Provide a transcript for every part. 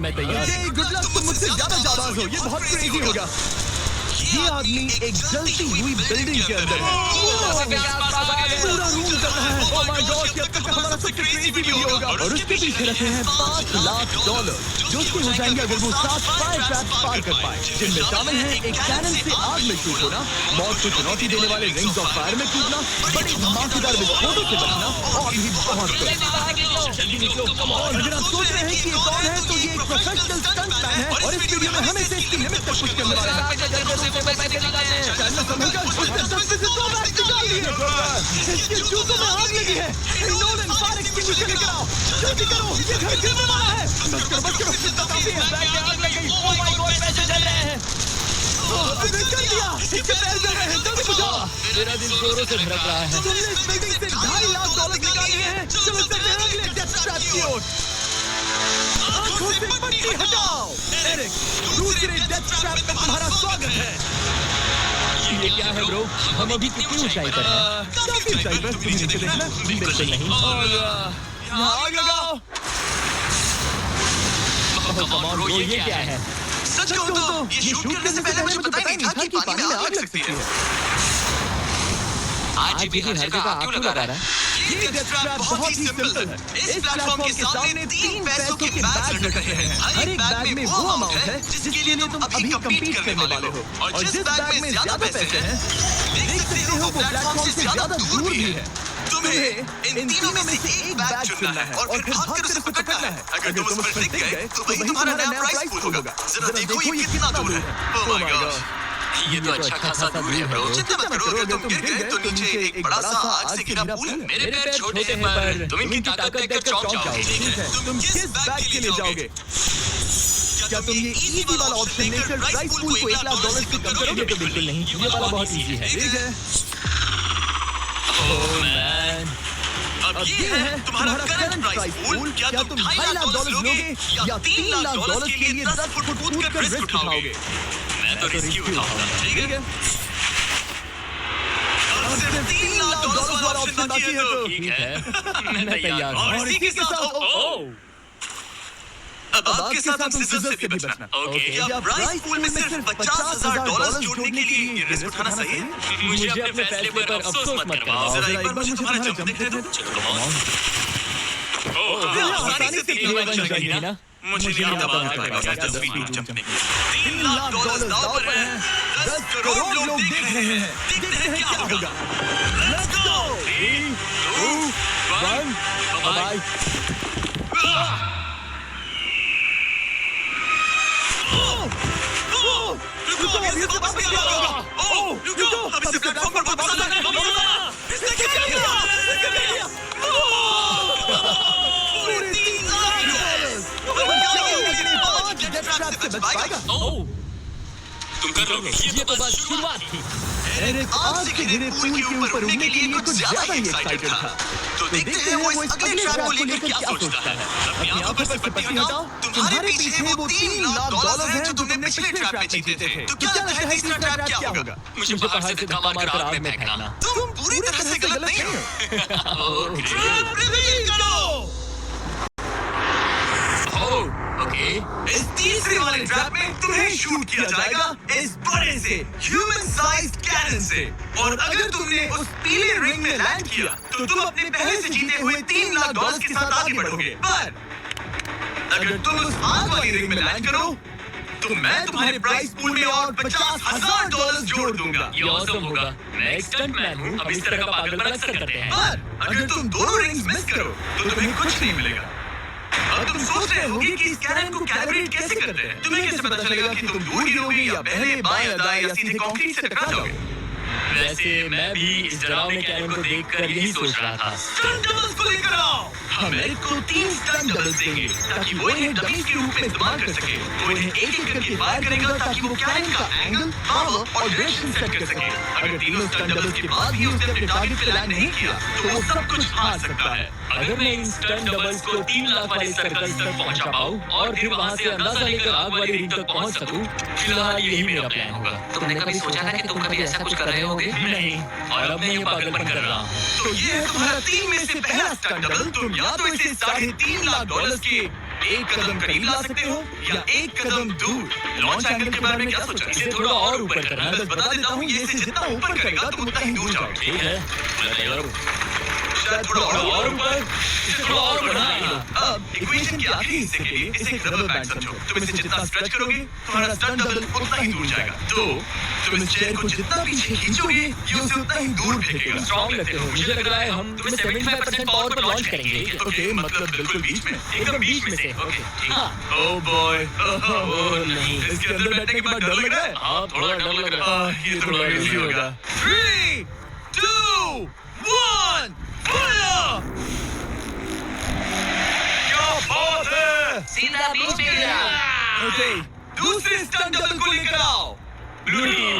मैं तैयार। ये गुड लक, तुम मुझसे ज्यादा जाबाज हो, ये बहुत क्रेजी होगा। ये आदमी एक जलती हुई बिल्डिंग के अंदर है। पूरा रूम जल रहा है। ओह माय गॉड, ये अब तक का हमारा सबसे क्रेजी वीडियो होगा। और उसके पीछे रखे हैं $5 लाख, जो उसके हो जाएंगे अगर वो 7 फायर ट्रैप्स पार कर पाए, जिनमें शामिल है एक कैनन से आग में शूट होना, मौत को चुनौती देने वाले रिंग्स ऑफ फायर में कूदना, बड़े धमाकेदार विस्फोटों से बचना और भी बहुत कुछ। और अगर आप सोच रहे हैं कि ये कौन है, तो ये एक प्रोफेशनल स्टंटमैन है और इस वीडियो में हमें से इसकी लिमिट तक पुश करने वाला है। इसके जूतों में आग लगी है। नोलन, फायर एक्सटिंग्विशर लेकर आओ, जल्दी करो, ये घर गिरने वाला है। बस करो, इतना काफी है। बैग में आग लग गई। ओह माय गॉड, पैसे जल रहे हैं। तुमने कर दिया, इसके पैर जल रहे हैं, जल्दी बुझाओ। मेरा दिल जोरों से धड़क रहा है। तुमने इस बिल्डिंग से $2.5 लाख निकाल लिए हैं। चलो चलते हैं अगले डेथ ट्रैप की ओर। आंखों से पट्टी हटाओ। एरिक, दूसरे डेथ ट्रैप में तुम्हारा स्वागत है। ये क्या है ब्रो? हम अभी कितनी ऊंचाई पर हैं? काफी ऊंचाई पर। तुम नीचे देखना। बिल्कुल नहीं। और यहाँ आग लगाओ। कम ऑन ब्रो, ये क्या है? सच कहूं तो ये शूट करने से पहले मुझे पता ही नहीं था कि पानी में आग लग सकती है। आज भी हर जगह आग क्यों लगा रहा है? ये डेथ ट्रैप बहुत ही सिंपल है। इस प्लेटफॉर्म के सामने 3 पैसों के बैग्स लटक रहे हैं। हर एक बैग में वो अमाउंट है जिसके लिए तुम अभी कम्पीट करने वाले हो। और जिस बैग में ज्यादा पैसे हैं, देख सकते हो वो प्लेटफॉर्म से ज्यादा दूर भी है। तुम्हें इन तीनों में से एक बैग चुनना है और फिर भागकर उसे पकड़ना है। अगर तुम उस पर टिक गए तो वही तुम्हारा नया प्राइस पूल होगा। जरा देखो ये कितना दूर है। ओह माय गॉड, ये तो अच्छा खासा दूर है ब्रो। चिंता मत करो, अगर तुम गिर गए तो नीचे एक बड़ा सा आग से घिरा पूल है। मेरे पैर छोटे हैं पर तुम इनकी ताकत देखकर चौंक जाओगे। ठीक है, तुम किस बैग के लिए जाओगे? क्या तुम ये इजी वाला ऑप्शन लेकर प्राइस पूल को $1 लाख से कम करोगे? तो बिल्कुल नहीं, ये वाला बहुत इजी है। ठीक है, ओह मैन, अब ये है तुम्हारा करंट प्राइस पूल। क्या तुम $2.5 लाख लोगे या $3 लाख के लिए 10 फुट कूदकर रिस्क उठाओगे? मैं तो रिस्क उठाऊंगा। ठीक है, और सिर्फ $3 लाख वाला ऑप्शन बाकी है तो ठीक है, मैं तैयार हूँ। और इसी के साथ ओह, अब आपके साथ तुम सिजर्स से भी बचना। ओके। क्या प्राइस पूल में सिर्फ $50,000 जोड़ने के लिए ये रिस्क उठाना सही है? मुझे अपने फैसले पर अफसोस मत करवाओ। जरा एक बार मुझे तुम्हारा जंप देखने दो। आसानी से ये बन जाएगी ना? मुझे नहीं आता 10 फीट जंपने की। $3 लाख दांव पर हैं। 10 करोड़ लोग देख रहे हैं। देखते हैं क्या होगा। Let's go! 3, 2, 1, बाय। रुको, अब ये तो वापस क्या होगा? रुको, अब इसे प्लेटफॉर्म पर वापस लाना होगा। इसने क्या किया? पूरे $3 लाख डेथ ट्रैप से बच पाएगा। ओह, तुम कर लोगे। ये तो बस शुरुआत थी। एरिक आग से घिरे पूल के ऊपर उड़ने के लिए कुछ ज्यादा ही एक्साइटेड था। तो देखते हैं वो इस अगले ट्रैप को लेकर क्या सोचता है। अपनी आंखों पर से पट्टी हटाओ। तुम्हारे पीछे वो $3 लाख हैं जो तुमने पिछले ट्रैप में जीते थे। तो क्या लगता है तीसरा ट्रैप क्या होगा? मुझे बाहर से धक्का मारकर आग में फेंकना। तुम पूरी तरह से गलत नहीं हो। ट्रैप रिवील करो। ओके, इस तीसरे वाले ट्रैप में तुम्हें शूट किया जाएगा इस बड़े से ह्यूमन साइज्ड कैनन से। और अगर तुमने उस पीले रिंग में लैंड किया तो तुम अपने पहले से जीते हुए $3 लाख के साथ आगे बढ़ोगे। पर अगर तुम उस आग वाली रिंग में लैंड करो तो मैं तुम्हारे प्राइस पूल में और $50,000 जोड़ दूंगा। ये ऑसम होगा। मैं एक स्टंटमैन हूँ, हम इस तरह का पागलपन अक्सर करते हैं। पर अगर तुम दोनों रिंग्स मिस करो तो तुम्हें कुछ नहीं मिलेगा। अब तुम सोच रहे होगे कि इस कैनन को कैलिब्रेट कैसे करते हैं? तुम्हें कैसे पता चलेगा कि तुम दूर गिरोगे या पहले बाएं दाएं या सीधे कंक्रीट से टकरा जाओगे? वैसे मैं भी इस डरावने कैनन को देखकर यही सोच रहा था। स्टंट डबल्स को लेकर आओ। हम एरिक को 3 स्टंट डबल्स देंगे ताकि वो इन्हें डमीज के रूप में इस्तेमाल कर सके। वो इन्हें एक-एक करके फायर करेगा ताकि वो कैनन का एंगल, पावर और डायरेक्शन सेट कर सके। अगर तीनों स्टंट डबल्स के बाद भी उसने अपने टारगेट पे लैंड नहीं किया तो वो सब कुछ हार सकता है। अगर मैं इन स्टंट डबल्स को 3 लाख वाले सर्कल तक पहुंचा पाऊं और फिर वहां से अंदाजा लेकर आग वाली रिंग तक पहुंच सकूं, फिलहाल यही मेरा प्लान होगा। तुमने कभी सोचा था कि तुम कभी ऐसा कुछ कर रहे होगे? नहीं, और अब मैं ये पागलपन कर रहा हूँ। तो ये है तुम्हारा 3 में से पहला स्टंट डबल। तुम या तो इसे $3.5 लाख के एक कदम करीब ला सकते हो या एक कदम दूर। लॉन्च एंगल के बारे में क्या सोचा? इसे थोड़ा और ऊपर करना मैं बस बता देता हूँ, ये इसे जितना ऊपर करेगा तुम उतना ही दूर जाओगे। ठीक है, मैं तैयार हूँ। शायद थोड़ा और ऊपर, इसे थोड़ा और बढ़ाना है। अब इक्वेशन के आखिरी हिस्से के लिए इसे एक रबर बैंड समझो। तुम इसे जितना स्ट्रेच करोगे तुम्हारा स्टंट डबल उतना ही दूर जाएगा। तो तुम इस चेयर को जितना पीछे खींचोगे ये उसे उतना ही दूर फेंकेगा। स्ट्रॉन्ग लगते हो। मुझे लग रहा है हम तुम्हें 75% पावर पर लॉन्च करेंगे। ओके, मतलब बिल्कुल बीच में। एकदम बीच में से। ओके, हाँ। ओह बॉय, नहीं। इसके अंदर बैठने के बाद डर लग रहा है? हाँ, थोड़ा डर लग रहा है। ये थोड़ा इजी होगा। 3, 2, 1, फायर! क्या बात है! सीधा बीच में गिरा। ओके, दूसरे स्टंट डबल को लेकर आओ। ब्लू टीम,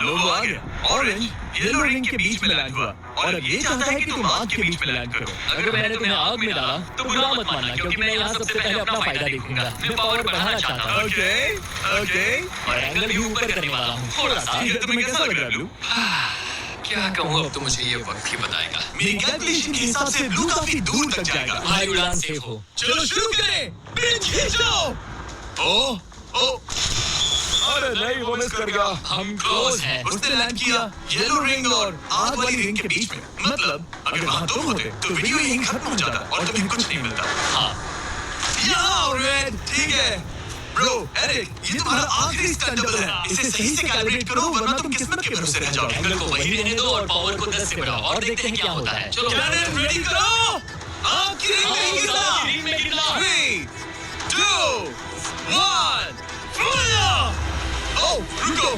लोगो आ गया। ऑरेंज येलो रिंग के बीच में लैंड हुआ और अब ये चाहता है कि तुम आग के बीच में लैंड करो। अगर मैंने तुम्हें आग में डाला तो बुरा मत मानना, क्योंकि मैं यहाँ सबसे पहले अपना फायदा देखूंगा। मैं पावर बढ़ाना चाहता हूँ ओके, ओके। और एंगल भी ऊपर करने वाला हूँ थोड़ा सा। तुम्हें कैसा लग रहा है ब्लू? क्या कहूँ, अब तो मुझे ये वक्त ही बताएगा। मेरी कैलकुलेशन के हिसाब से ब्लू काफी दूर तक जाएगा। तुम्हारी उड़ान सेफ हो। चलो शुरू करें। ब्रिज खींचो। ओह, ओह। अरे नहीं, वो मिस कर गया। हम क्लोज हैं। उसने लैंड किया येलो रिंग और आग वाली रिंग के बीच में। मतलब अगर वहाँ तुम होते तो वीडियो यहीं खत्म हो जाता और तुम्हें कुछ नहीं मिलता। हाँ, यहाँ रेड, ठीक है। ब्रो, एरिक, ये तुम्हारा आखिरी स्टंट डबल है। इसे सही से कैलिब्रेट करो वरना तुम किस्मत के भरोसे रह जाओगे। एंगल को वही रहने दो और पावर को 10 से बढ़ाओ और देखते हैं क्या होता है। चलो, कैनन रेडी करो। आग की रिंग में गिरना। रिंग में गिरना। 3, 2, 1, फायर! ओह, रुको।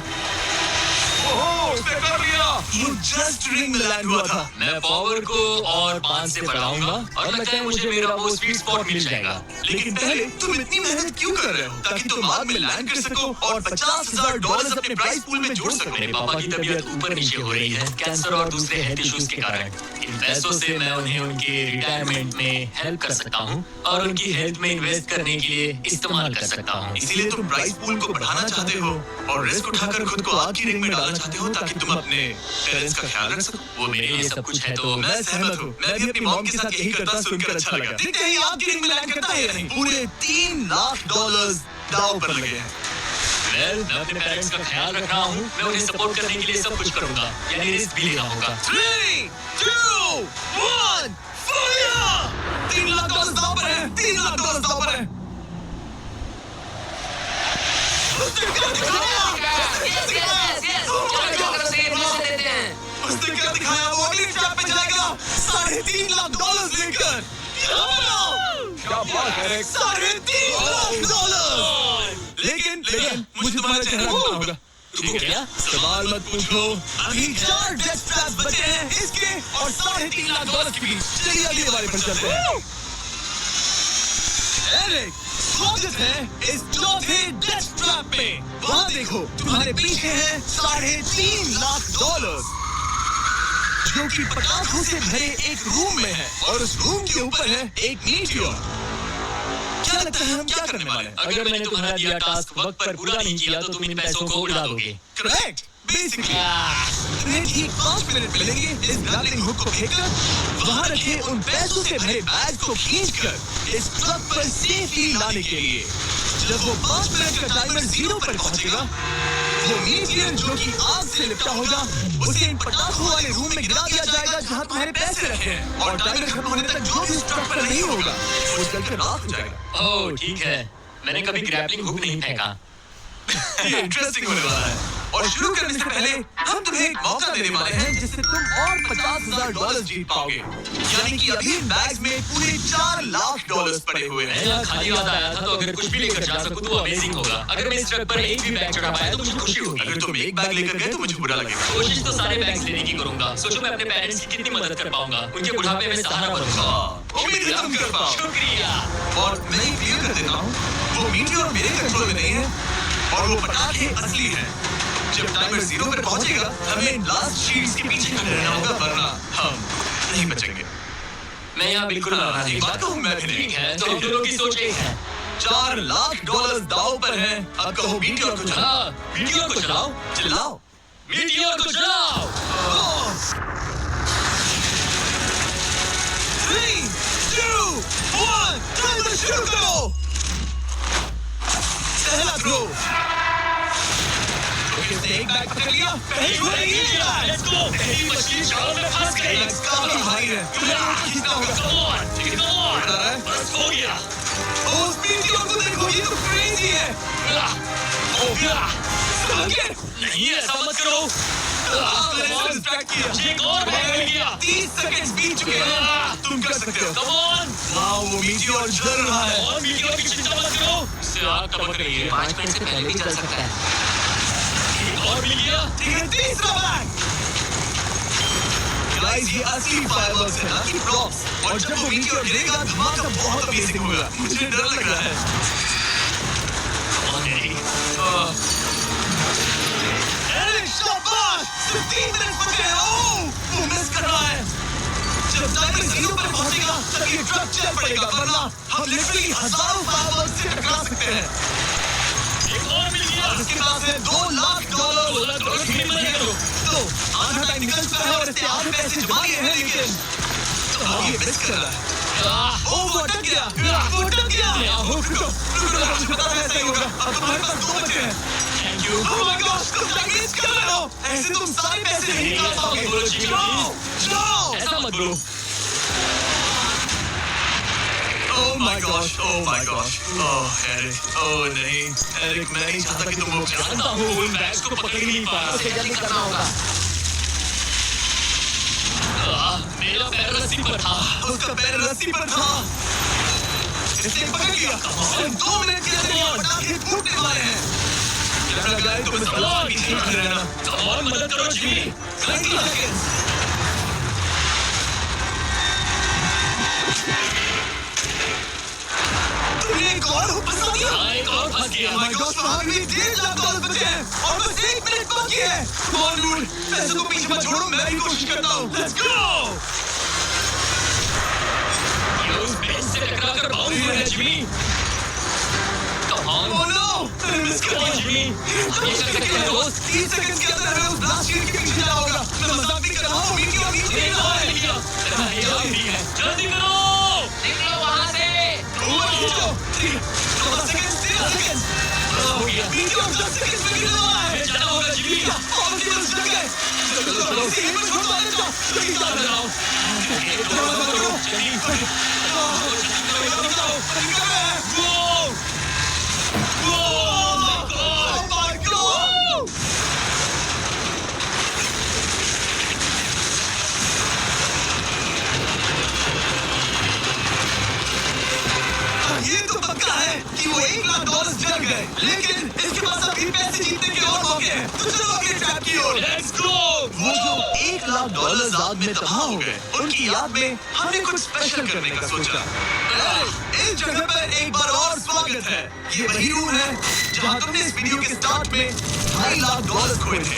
ओह, उसने कर लिया। ये जस्ट रिंग में लैंड हुआ था। मैं पावर को और 5 से बढ़ाऊंगा और लगता है मुझे मेरा वो स्वीट स्पॉट मिल जाएगा। लेकिन पहले तुम इतनी मेहनत क्यों कर रहे हो? ताकि तुम आग में लैंड कर सको और $50,000 अपने प्राइस पूल में जोड़ सको। मेरे पापा की तबीयत ऊपर नीचे हो रही है, कैंसर और दूसरे हेल्थ इश्यूज के कारण। इन पैसों से मैं उन्हें उनके रिटायरमेंट में हेल्प कर सकता हूँ और उनकी हेल्थ में इन्वेस्ट करने के लिए इस्तेमाल कर सकता हूँ। इसीलिए तुम प्राइस पूल को बढ़ाना चाहते हो और रिस्क उठाकर खुद को आग की रिंग में डालना चाहते हो ताकि तुम अपने पेरेंट्स का ख्याल रख सको। वो मेरे लिए सब कुछ है तो मैं सहमत हूँ। मैं भी अपनी मॉम के साथ यही करता, सुनकर अच्छा लगा। देखते हैं आग की रिंग में लैंड करता है या नहीं। पूरे $3 लाख दांव पर लगे हैं। मैं अपने पेरेंट्स का ख्याल रख रहा हूँ। मैं उन्हें सपोर्ट करने के लिए सब कुछ करूंगा, यानी रिस्क भी लेना होगा। 3, 2, 1, फायर! $3 लाख दांव पर है। $3 लाख दांव पर है। उसने क्या दिखाया? उसने क्या दिखाया? वो अगली ट्रैप में जाएगा $3.5 लाख लेकर। क्या बात है? $3.5 लाख। लेकिन मुझे तुम्हारा चेहरा देखना होगा। रुको, क्या? सवाल मत पूछो। अभी 4 डेथ ट्रैप्स बचे हैं इसके और $3.5 लाख के बीच। चलिए अगले वाले पर चलते हैं। एरिक, स्वागत है इस चौथे डेथ ट्रैप में। वहाँ देखो, तुम्हारे पीछे है $3.5 लाख जो कि पटाखों से भरे एक रूम में है और उस रूम के ऊपर है एक मीटियोर। क्या लगता है हम क्या करने वाले हैं? अगर मैंने तुम्हारा दिया टास्क वक्त पर पूरा नहीं किया तो तुम इन पैसों को उड़ा दोगे। करेक्ट। बेसिकली तुम्हें ठीक 5 मिनट मिलेंगे इस ग्रैपलिंग हुक को फेंककर वहां रखे उन पैसों से भरे बैग को खींचकर इस ट्रक पर सेफली लाने के लिए। जब वो 5 मिनट का टाइमर 0 पर पहुंचेगा, वो मीटियर जो कि आग से लिपटा होगा उसे इन पटाखों वाले रूम में गिरा दिया जाएगा जहां तुम्हारे पैसे रखे हैं और टाइमर खत्म होने तक जो भी इस ट्रक पर नहीं होगा वो जलकर राख हो जाएगा। ओह, ठीक है। मैंने कभी ग्रैपलिंग हुक नहीं फेंका। ये इंटरेस्टिंग होने वाला है। और शुरू करने से पहले हम तुम्हें एक मौका देने वाले हैं जिससे तुम और $50,000 जीत पाओगे। यानी कि अभी इन बैग्स में पूरे $4 लाख पड़े हुए हैं। मैं खाली हाथ आया था तो अगर कुछ भी लेकर जा सकूं तो अमेजिंग होगा। अगर मैं इस ट्रक पर एक भी बैग चढ़ा पाया तो मुझे खुशी होगी। अगर तुम एक बैग लेकर गए तो मुझे बुरा लगेगा। कोशिश तो सारे बैग्स लेने की करूंगा। सोचो मैं अपने पेरेंट्स की कितनी मदद कर पाऊंगा। उनके बुढ़ापे में सहारा बनूंगा। उम्मीद है तुम कर पाओ। शुक्रिया। और मैं ही क्लियर कर देता हूँ, वो मीटियोर मेरे कंट्रोल में नहीं है और वो पटाखे असली हैं। जब टाइमर 0 पर पहुंचेगा हमें लास्ट शीट्स के पीछे खड़े रहना होगा वरना हम नहीं बचेंगे। मैं यहाँ बिल्कुल लड़ा नहीं। बात तो मैं भी नहीं। ठीक है, तो हम दोनों की सोच एक है। $4 लाख दांव पर है। अब कहो मीटियोर को चलाओ। हाँ, मीटियोर को चलाओ। चलाओ। मीटियोर को चलाओ। 3, 2, 1, टाइमर शुरू करो। पहला थ्रो। उसने एक बैग पकड़ लिया। पहली लेट्स गो। पहली मछली जाल में फंस गई। काफी भारी है। तुम्हें ऊपर खींचना होगा। कम ऑन उड़ रहा है। बस हो गया। उस मीटियोर को देखो, ये तो क्रेजी है। नहीं ऐसा मत करो। एक और बैग मिल गया। 30 सेकंड्स बीत चुके हैं। तुम कर सकते हो। Come on. वाह, वो मीटियोर जल रहा है। और मीटियोर की चिंता मत करो। इससे आग टपक रही है। 5 मिनट से पहले भी चल सकता है। एक और मिल गया। ठीक है, तीसरा बैग। गाइस, ये असली फायरवर्क्स है ना कि प्रॉप्स। और जब वो मीटियोर गिरेगा, धमाका बहुत अमेजिंग होगा। मुझे डर लग रहा है। एरिक, शाबाश! सिर्फ 3 मिनट बचे हैं। ओह, वो मिस कर रहा है। जब टाइमर 0 पर पहुंचेगा, तब ये ट्रक चल पड़ेगा, वरना हम लिटरली हजारों फायरवर्क्स से टकरा सकते हैं। एक और मिल गया। इसके पास है $2 लाख। तो आधा टाइम निकल चुका है और इसने आधे पैसे जमा लिए हैं, लेकिन ये मिस कर रहा है। ओह, वो अटक गया। वो अटक गया। रुको, मुझे पता था ऐसा ही होगा। अब तुम्हारे पास 2 बचे हैं। Thank you. Oh my God, तुम डैमेज कर रहे हो। ऐसे तुम सारे पैसे नहीं निकाल पाओगे। जाओ। ऐसा मत बोलो। Oh my gosh, oh my gosh. Oh, Eric. Oh नहीं, Eric, मैं नहीं चाहता कि तुम वो जानता हूँ उन बैग्स को पकड़ ही नहीं पा रहा। उसे जल्दी करना होगा। मेरा पैर रस्सी पर था। उसका पैर रस्सी पर था। इसने पकड़ लिया। 2 मिनट के अंदर ये पटाखे फूटने वाले हैं। कैमरा गाय, तुम इस बलवा के पीछे खड़े रहना। और मदद करो जिमी। 30 seconds. तुमने एक और फंसा दिया। हाँ, एक और फंस गया। Oh my gosh, वहाँ भी $1.5 लाख बचे हैं और बस 1 मिनट बाकी है। Come on, dude, पैसे को पीछे मत छोड़ो, मैं भी कोशिश करता हूँ। Let's go! ये उस बेंच से टकरा कर बाउंस हुआ है Jimmy. Come on. Oh no! मैंने मिस कर दिया। जिमी, ये कर सकते हैं दोस्त। 30 सेकंड्स के अंदर हमें उस ब्लास्ट शील्ड के पीछे जाना होगा। मैं मजाक नहीं कर रहा हूँ, मीटियोर नीचे गिर रहा है। जल्दी करो। निकलो वहाँ से। ऊपर खींचो। ठीक है, 14 सेकंड्स, 13 सेकंड्स। हो गया। मीटियोर 10 सेकंड्स में गिरने वाला है। जाना होगा जिमी। और केवल जग गए। चलो, इसे यहीं पर छोड़ दो, आगे जाओ। जल्दी जाओ। जाओ। दरवाजा खोलो। जल्दी। निकल रहे हैं। वो Oh my God! ये तो पक्का है कि वो $1 लाख जल गए, लेकिन इसके पास अभी पैसे जीतने के और मौके हैं। तो चलो अगले ट्रैप की ओर। Let's go. वो जो $1 लाख आग में तबाह हो गए, उनकी याद में हमने कुछ स्पेशल करने का सोचा। इस जगह पर एक बार और स्वागत है। ये वही रूम है जहाँ तुमने इस वीडियो के स्टार्ट में $2.5 लाख खोए थे।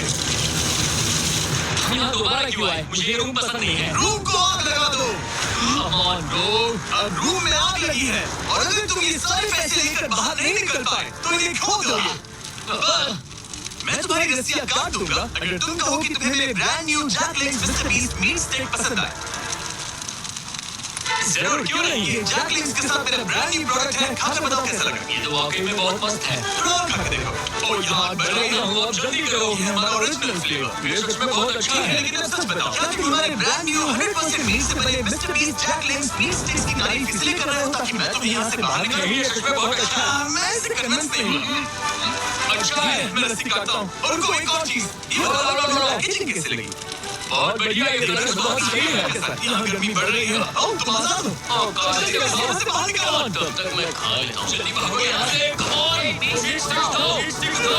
यहाँ दोबारा क्यों आए? मुझे ये रूम पसंद नहीं है। रूम को आग लगा दो। Come on, bro. अब रूम में आग लगी है और अगर तुम ये सारे पैसे लेकर बाहर नहीं निकल पाए तो इन्हें खो दोगे। मैं तुम्हारी रस्सियां काट दूंगा अगर तुम कहो कि तुम्हें मेरे brand new Jack Links Mister Beast meat steak पसंद आए। जरूर, क्यों नहीं? ये जैक लिंक्स के साथ मेरा ब्रांड न्यू प्रोडक्ट है। खाकर बताओ कैसा लगा। ये तो वाकई में बहुत मस्त है। थोड़ा और खा के देखो। ओ यहाँ बढ़ रही रहा हूँ, अब जल्दी करो। ये हमारा ओरिजिनल फ्लेवर। ये सच में बहुत अच्छा है। लेकिन अब सच बताओ, क्या तुम हमारे ब्रांड न्यू 100% मीट से बने Mister Beast Jack Links meat sticks की तारीफ इसलिए कर रहे हो ताकि मैं तुम्हें यहाँ से बाहर निकालूं? नहीं, ये सच में बहुत अच्छा है। मैं इसे कन्विंस नहीं हूँ। अच्छा है। मैं रस्सी काटता हूँ। और उनको एक और चीज, ये किचन कैसे लगी? बहुत बढ़िया, ये दरअसल बहुत सही है। यहाँ गर्मी बढ़ रही है। ओह, तुम आजाद हो। जल्दी यहाँ से बाहर निकलो। तब तक मैं खा लेता हूँ। जल्दी भागो यहाँ से। Come on, मीट स्टिक्स दो।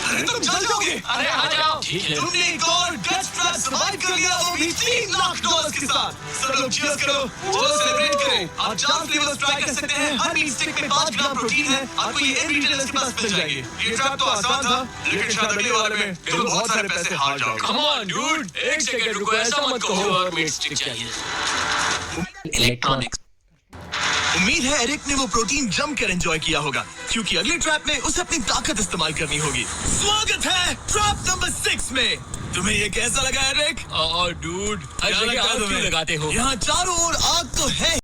अरे तुम जल जाओगे। अरे आ जाओ। ठीक है। तुमने एक और डेथ ट्रैप सर्वाइव कर लिया, वो भी $3 लाख के साथ। सब लोग चीयर्स करो, चलो सेलिब्रेट करो। आप 4 फ्लेवर्स ट्राई कर सकते हैं। हर मीट स्टिक में 5 ग्राम प्रोटीन है। आपको ये इन रिटेलर्स के पास मिल जाएंगे। ये ट्रैप तो आसान था, लेकिन शायद अगले वाले में तुम बहुत सारे पैसे हार जाओगे। Come on, dude. एक सेकंड रुको, ऐसा मत कहो। और मीट स्टिक चाहिए। इलेक्ट्रॉनिक्स। उम्मीद है एरिक ने वो प्रोटीन जमकर एंजॉय किया होगा, क्योंकि अगले ट्रैप में उसे अपनी ताकत इस्तेमाल करनी होगी। स्वागत है ट्रैप नंबर 6 में। तुम्हें ये कैसा लगा एरिक? डूड, हर क्या जगह लगता है आग क्यों तुम्हें? लगाते हो? यहाँ चारों ओर आग